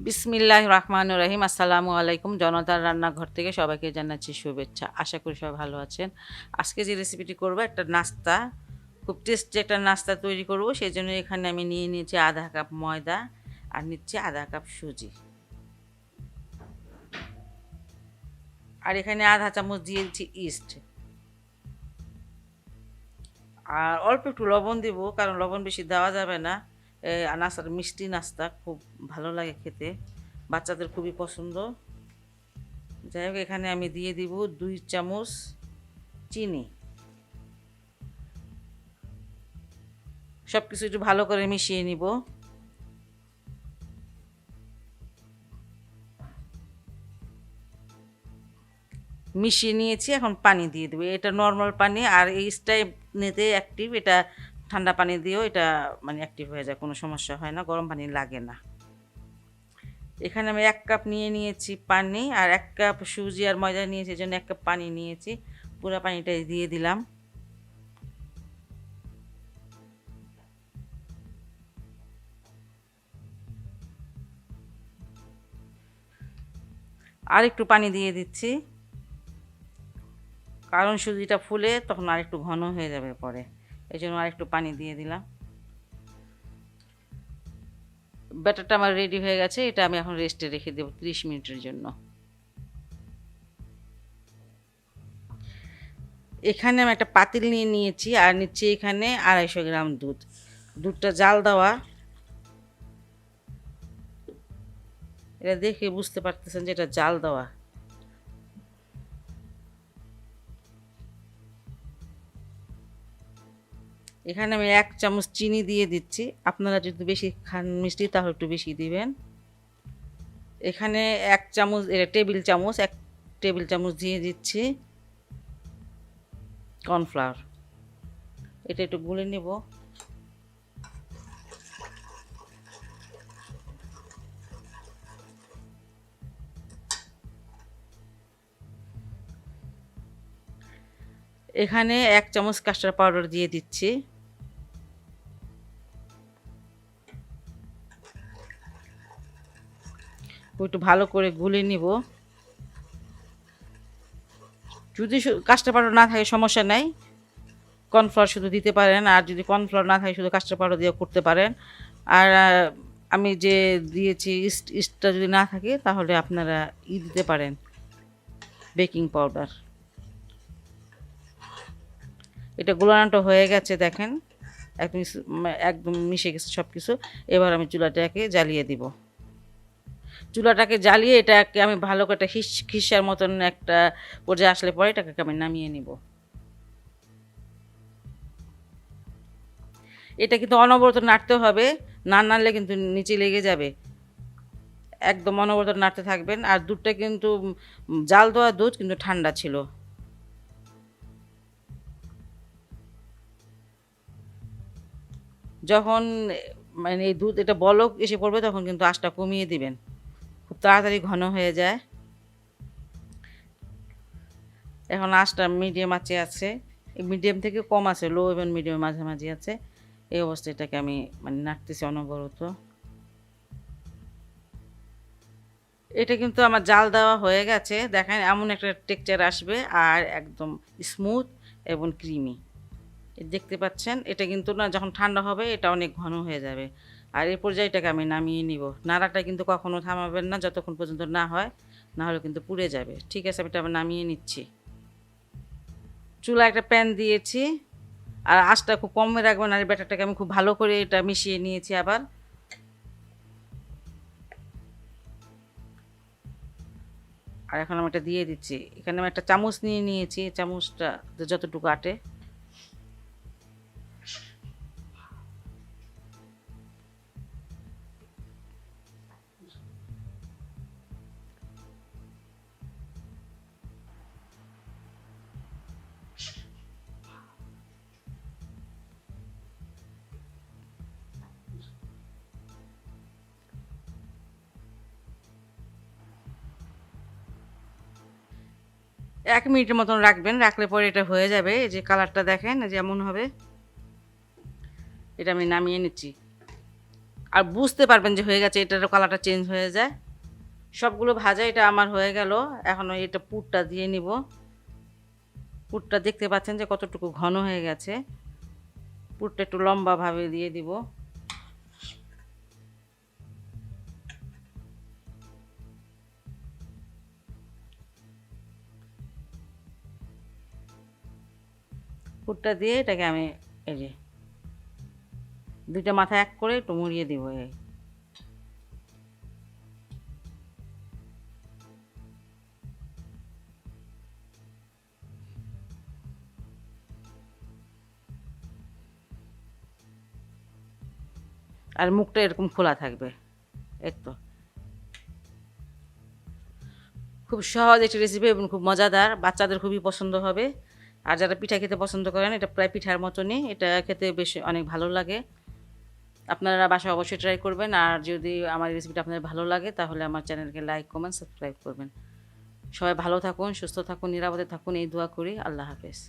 বিসমিল্লাহির রহমানির রহিম। আসসালামু আলাইকুম। জনতার রান্নাঘর থেকে সবাইকে জানাচ্ছি শুভেচ্ছা। আশা করি সবাই ভালো আছেন। আজকে যে রেসিপিটি করব একটা নাস্তা, খুব টেস্টি একটা নাস্তা তৈরি করব। সেজন্য এখানে আমি নিয়ে নিয়েছি আধা কাপ ময়দা আর নিচ্ছি আধা কাপ সুজি, আর এখানে আধা চামচ দিয়েছি ইস্ট, আর অল্প একটু লবণ দিব, কারণ লবণ বেশি দেওয়া যাবে না। নাস্তাটা মিষ্টি নাস্তা, খুব ভালো লাগে খেতে, বাচ্চাদের খুবই পছন্দ। যাই হোক, এখানে আমি দিয়ে দিব 2 চামচ চিনি। সব কিছু একটু ভালো করে মিশিয়ে নিব। মিশিয়ে নিয়েছি, এখন পানি দিয়ে দেবো। এটা নর্মাল পানি, আর এই স্টাইপ নিতে অ্যাক্টিভ, এটা ঠান্ডা পানি দিয়েও এটা মানে অ্যাক্টিভ হয়ে যায়, কোনো সমস্যা হয় না, গরম পানি লাগে না। এখানে আমি 1 কাপ নিয়ে নিয়েছি পানি, আর 1 কাপ সুজি আর ময়দা নিয়েছি, এই জন্য 1 কাপ পানি নিয়েছি। পুরো পানিটাই দিয়ে দিলাম। আর একটু পানি দিয়ে দিচ্ছি, কারণ সুজিটা ফুলে তখন আর একটু ঘন হয়ে যাবে পরে, এই জন্য আর একটু পানি দিয়ে দিলাম। ব্যাটারটা আমার রেডি হয়ে গেছে, এটা আমি এখন রেস্টে রেখে দেবো 30 মিনিটের জন্য। এখানে আমি একটা পাতিল নিয়ে নিয়েছি, আর নিচ্ছি এখানে 250 গ্রাম দুধ। দুধটা জাল দেওয়া, এটা দেখে বুঝতে পারতেছেন যে এটা জাল দেওয়া। এখানে আমি 1 চামচ চিনি দিয়ে দিচ্ছি, আপনারা যদি বেশি খান মিষ্টি তাহলে একটু বেশি দিবেন। এখানে 1 চামচ, এটা টেবিল চামচ, 1 টেবিল চামচ দিয়ে দিচ্ছি কর্নফ্লাওয়ার। এটা একটু গুলে নেব। এখানে 1 চামচ কাস্টার্ড পাউডার দিয়ে দিচ্ছি। একটু ভালো করে গুলে নিব। যদি কাস্টার্ড পাউডার না থাকে সমস্যা নাই, কর্নফ্লাওয়ার শুধু দিতে পারেন, আর যদি কর্নফ্লাওয়ার না থাকে শুধু কাস্টার্ড পাউডার দিয়ে করতে পারেন। আর আমি যে দিয়েছি ইস্টটা যদি না থাকে তাহলে আপনারা দিতে পারেন বেকিং পাউডার। এটা গোলানোটা হয়ে গেছে, দেখেন একদম একদম মিশে গেছে সব কিছু। এবার আমি চুলাটাকে জ্বালিয়ে দিব। চুলাটাকে জ্বালিয়ে এটাকে আমি ভালো করে একটা খিসার মতন একটা পর্যায়ে আসলে পরে এটাকে আমি নামিয়ে নিব। এটা কিন্তু অনবরত নাড়তে হবে, না নাড়লে কিন্তু নিচে লেগে যাবে। একদম অনবরত নাড়তে থাকবেন। আর দুধটা কিন্তু জাল দেওয়া দুধ, কিন্তু ঠান্ডা ছিল। যখন মানে এই দুধ এটা বলক এসে পড়বে তখন কিন্তু আঁচটা কমিয়ে দিবেন, খুব তাড়াতাড়ি ঘন হয়ে যায়। এখন আঁচটা মিডিয়াম আঁচে আছে, মিডিয়াম থেকে কম আছে, লো এবং মিডিয়াম মাঝামাঝি আছে। এই অবস্থায় এটাকে আমি মানে নাড়তেছি অনবরত। এটা কিন্তু আমার জাল দেওয়া হয়ে গেছে, দেখেন এমন একটা টেক্সচার আসবে, আর একদম স্মুথ এবং ক্রিমি দেখতে পাচ্ছেন। এটা কিন্তু না, যখন ঠান্ডা হবে এটা অনেক ঘন হয়ে যাবে। আর এই পর্যায়ে এটাকে আমি নামিয়ে নিব। নাড়াটা কিন্তু কখনো থামাবেন না যতক্ষণ পর্যন্ত না হয়, না হলে কিন্তু পুড়ে যাবে। ঠিক আছে, আমি এটা নামিয়ে নিচ্ছি। চুলা একটা প্যান দিয়েছি, আর আঁচটা খুব কমে রাখবেন। আর ব্যাটারটাকে আমি খুব ভালো করে এটা মিশিয়ে নিয়েছি আবার। আর এখন আমি এটা দিয়ে দিচ্ছি। এখানে আমি একটা চামচ নিয়ে নিয়েছি, চামচটা যতটুকু আটে। 1 মিনিটের মতন রাখবেন, রাখলে পরে এটা হয়ে যাবে। এই যে কালারটা দেখেন, যেমন হবে। এটা আমি নামিয়ে নিচ্ছি। আর বুঝতে পারবেন যে হয়ে গেছে, এটার কালারটা চেঞ্জ হয়ে যায়। সবগুলো ভাজা এটা আমার হয়ে গেল। এখন এটা পুরটা দিয়ে নিব। পুরটা দেখতে পাচ্ছেন যে কতটুকু ঘন হয়ে গেছে। পুরটা একটু লম্বাভাবে দিয়ে দিব। পুরটা দিয়ে এটাকে আমি এই যে দুইটা মাথা এক করে একটু মুড়িয়ে দিব। এই আর মুখটা এরকম খোলা থাকবে। এই তো খুব সহজ একটি রেসিপি এবং খুব মজাদার, বাচ্চাদের খুবই পছন্দ হবে। আর যারা পিঠা খেতে পছন্দ করেন, এটা প্রায় পিঠার মতনই, এটা খেতে বেশ অনেক ভালো লাগে। আপনারা বাসায় অবশ্যই ট্রাই করবেন। আর যদি আমার রেসিপিটা আপনাদের ভালো লাগে তাহলে আমার চ্যানেলকে লাইক, কমেন্ট, সাবস্ক্রাইব করবেন। সবাই ভালো থাকুন, সুস্থ থাকুন, নিরাপদে থাকুন, এই দোয়া করি। আল্লাহ হাফেজ।